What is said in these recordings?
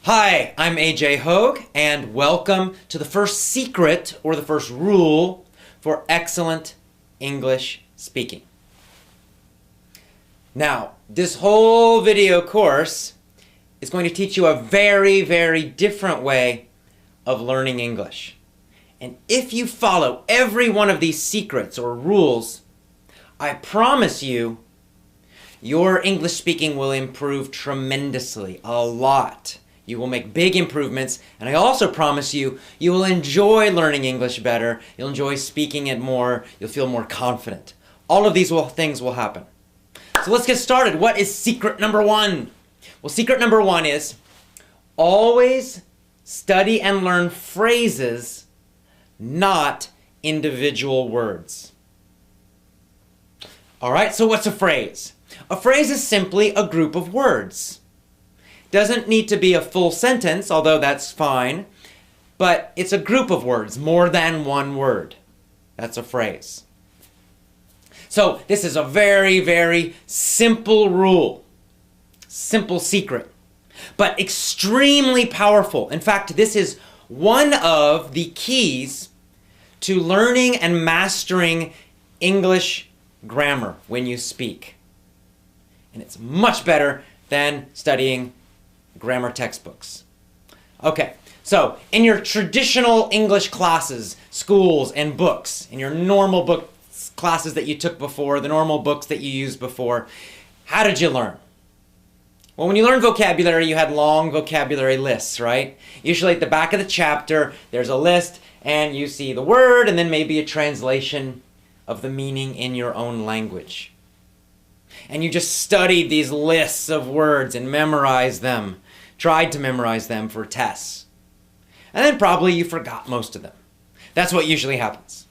Hi, I'm AJ Hogue, and welcome to the first secret or the first rule for excellent English speaking. Now, this whole video course is going to teach you a very, very different way of learning English. And if you follow every one of these secrets or rules, I promise you, your English speaking will improve tremendously, a lot. You will make big improvements, and I also promise you, you will enjoy learning English better, you'll enjoy speaking it more, you'll feel more confident. All of these things will happen. So let's get started. What is secret number one? Well, secret number one is always study and learn phrases, not individual words. All right, so what's a phrase? A phrase is simply a group of words. Doesn't need to be a full sentence, although that's fine, but it's a group of words, more than one word. That's a phrase. So this is a very, very simple rule, simple secret, but extremely powerful. In fact, this is one of the keys to learning and mastering English grammar when you speak. And it's much better than studying grammar textbooks. Okay, so in your traditional English classes, schools, and books, in your normal book classes that you took before, the normal books that you used before, how did you learn? Well, when you learned vocabulary, you had long vocabulary lists, right? Usually at the back of the chapter, there's a list, and you see the word, and then maybe a translation of the meaning in your own language. And you just studied these lists of words and memorized them, tried to memorize them for tests. And then probably you forgot most of them. That's what usually happens.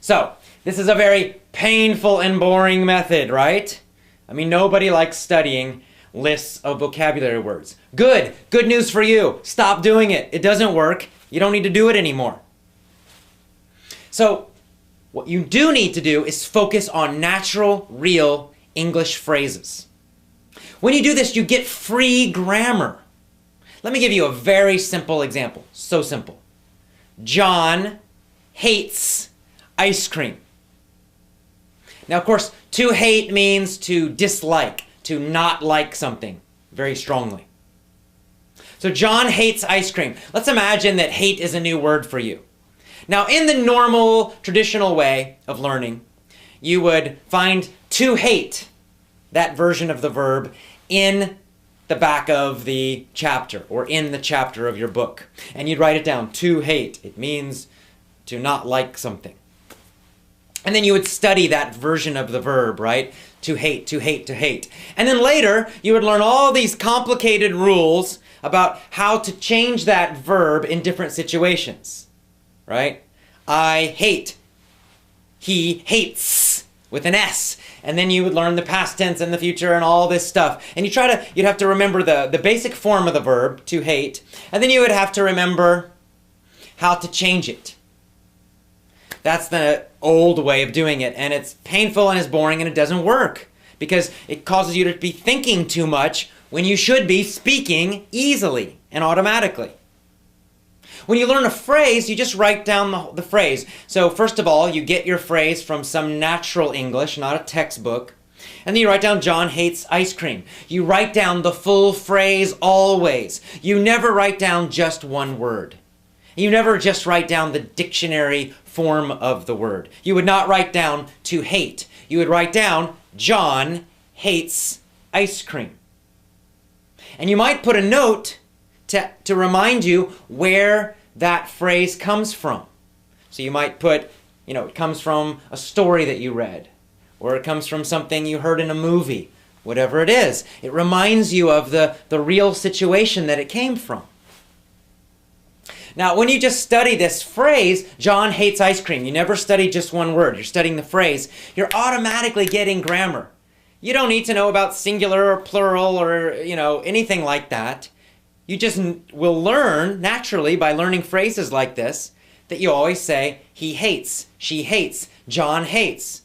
So, this is a very painful and boring method, right? I mean, nobody likes studying lists of vocabulary words. Good news for you. Stop doing it. It doesn't work. You don't need to do it anymore. So, what you do need to do is focus on natural, real English phrases. When you do this, you get free grammar. Let me give you a very simple example. So simple. John hates ice cream. Now, of course, to hate means to dislike, to not like something very strongly. So John hates ice cream. Let's imagine that hate is a new word for you. Now, in the normal, traditional way of learning, you would find to hate, that version of the verb, in the back of the chapter or in the chapter of your book. And you'd write it down, to hate. It means to not like something. And then you would study that version of the verb, right? To hate, to hate, to hate. And then later, you would learn all these complicated rules about how to change that verb in different situations. Right? I hate. He hates with an S. And then you would learn the past tense and the future and all this stuff. And you'd have to remember the basic form of the verb, to hate. And then you would have to remember how to change it. That's the old way of doing it. And it's painful and it's boring and it doesn't work. Because it causes you to be thinking too much when you should be speaking easily and automatically. When you learn a phrase, you just write down the phrase. So first of all, you get your phrase from some natural English, not a textbook. And then you write down, John hates ice cream. You write down the full phrase always. You never write down just one word. You never just write down the dictionary form of the word. You would not write down to hate. You would write down, John hates ice cream. And you might put a note to remind you where that phrase comes from. So you might put, it comes from a story that you read, or it comes from something you heard in a movie, whatever it is. It reminds you of the real situation that it came from. Now, when you just study this phrase, John hates ice cream, you never study just one word, you're studying the phrase, you're automatically getting grammar. You don't need to know about singular or plural or, anything like that. You just will learn naturally by learning phrases like this that you always say, he hates, she hates, John hates,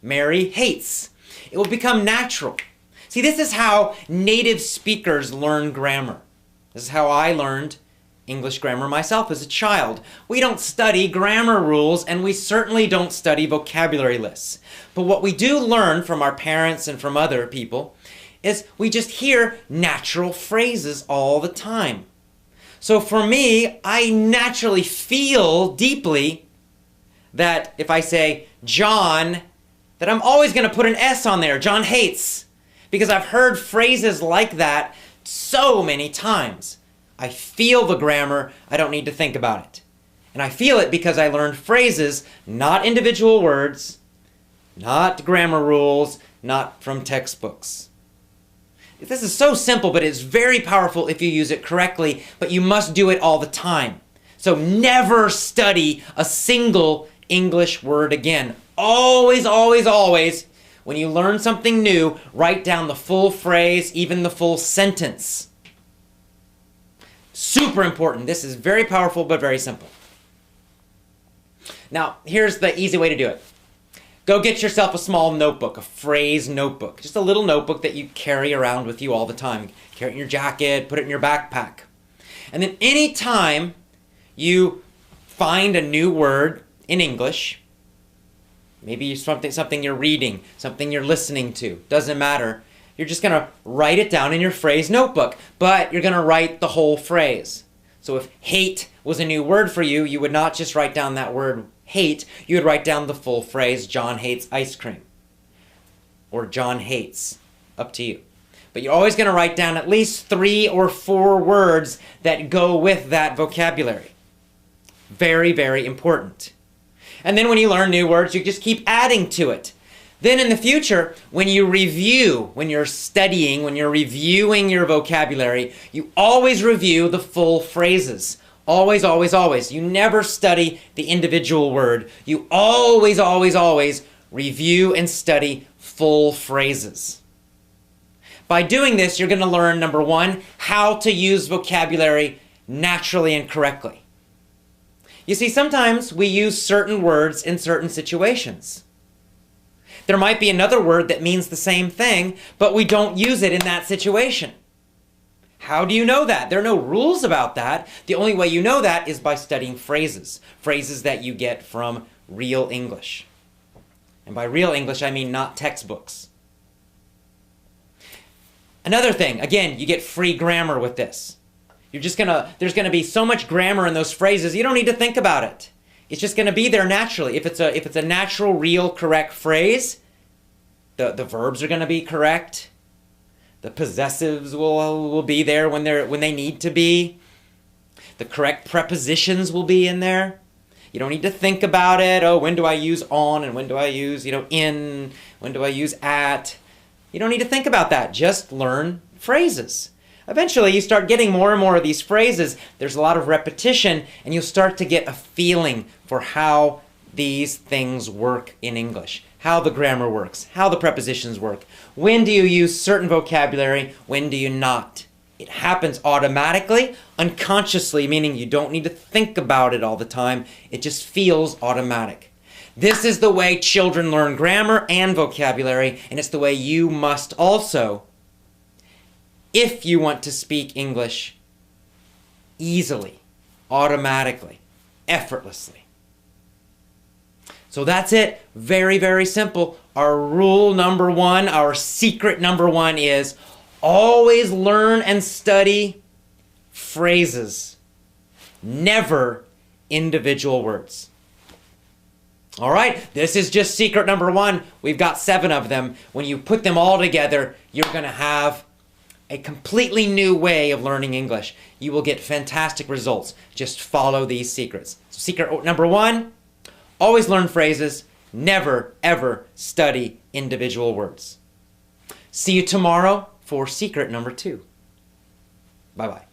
Mary hates. It will become natural. See, See, this is how native speakers learn grammar. This is how I learned English grammar myself as a child. We don't study grammar rules, and we certainly don't study vocabulary lists. But what we do learn from our parents and from other people is we just hear natural phrases all the time. So for me, I naturally feel deeply that if I say John, that I'm always going to put an S on there, John hates, because I've heard phrases like that so many times. I feel the grammar, I don't need to think about it. And I feel it because I learned phrases, not individual words, not grammar rules, not from textbooks. This is so simple, but it's very powerful if you use it correctly, but you must do it all the time. So never study a single English word again. Always, always, always, when you learn something new, write down the full phrase, even the full sentence. Super important. This is very powerful, but very simple. Now, here's the easy way to do it. Go get yourself a small notebook, a phrase notebook. Just a little notebook that you carry around with you all the time. Carry it in your jacket, put it in your backpack. And then anytime you find a new word in English, maybe something you're reading, something you're listening to, doesn't matter. You're just going to write it down in your phrase notebook, but you're going to write the whole phrase. So if hate was a new word for you, you would not just write down that word hate, you would write down the full phrase, John hates ice cream. Or John hates, up to you. But you're always going to write down at least 3 or 4 words that go with that vocabulary. Very, very important. And then when you learn new words, you just keep adding to it. Then in the future, when you review, when you're studying, when you're reviewing your vocabulary, you always review the full phrases. Always, always, always. You never study the individual word. You always, always, always review and study full phrases. By doing this, you're going to learn, number 1, how to use vocabulary naturally and correctly. You see, sometimes we use certain words in certain situations. There might be another word that means the same thing, but we don't use it in that situation. How do you know that? There are no rules about that. The only way you know that is by studying phrases. Phrases that you get from real English. And by real English, I mean not textbooks. Another thing, again, you get free grammar with this. There's gonna be so much grammar in those phrases, you don't need to think about it. It's just gonna be there naturally. If it's a natural, real, correct phrase, the verbs are gonna be correct. The possessives will be there when they need to be. The correct prepositions will be in there. You don't need to think about it. Oh, when do I use on and when do I use, in? When do I use at? You don't need to think about that. Just learn phrases. Eventually, you start getting more and more of these phrases. There's a lot of repetition, and you'll start to get a feeling for how these things work in English, how the grammar works, how the prepositions work. When do you use certain vocabulary? When do you not? It happens automatically, unconsciously, meaning you don't need to think about it all the time. It just feels automatic. This is the way children learn grammar and vocabulary, and it's the way you must also, if you want to speak English easily, automatically, effortlessly. So that's it. Very, very simple. Our rule number 1, our secret number 1 is always learn and study phrases, never individual words. All right, this is just secret number 1. We've got 7 of them. When you put them all together, you're going to have a completely new way of learning English. You will get fantastic results. Just follow these secrets. So secret number 1, always learn phrases, never, ever study individual words. See you tomorrow for secret number 2. Bye-bye.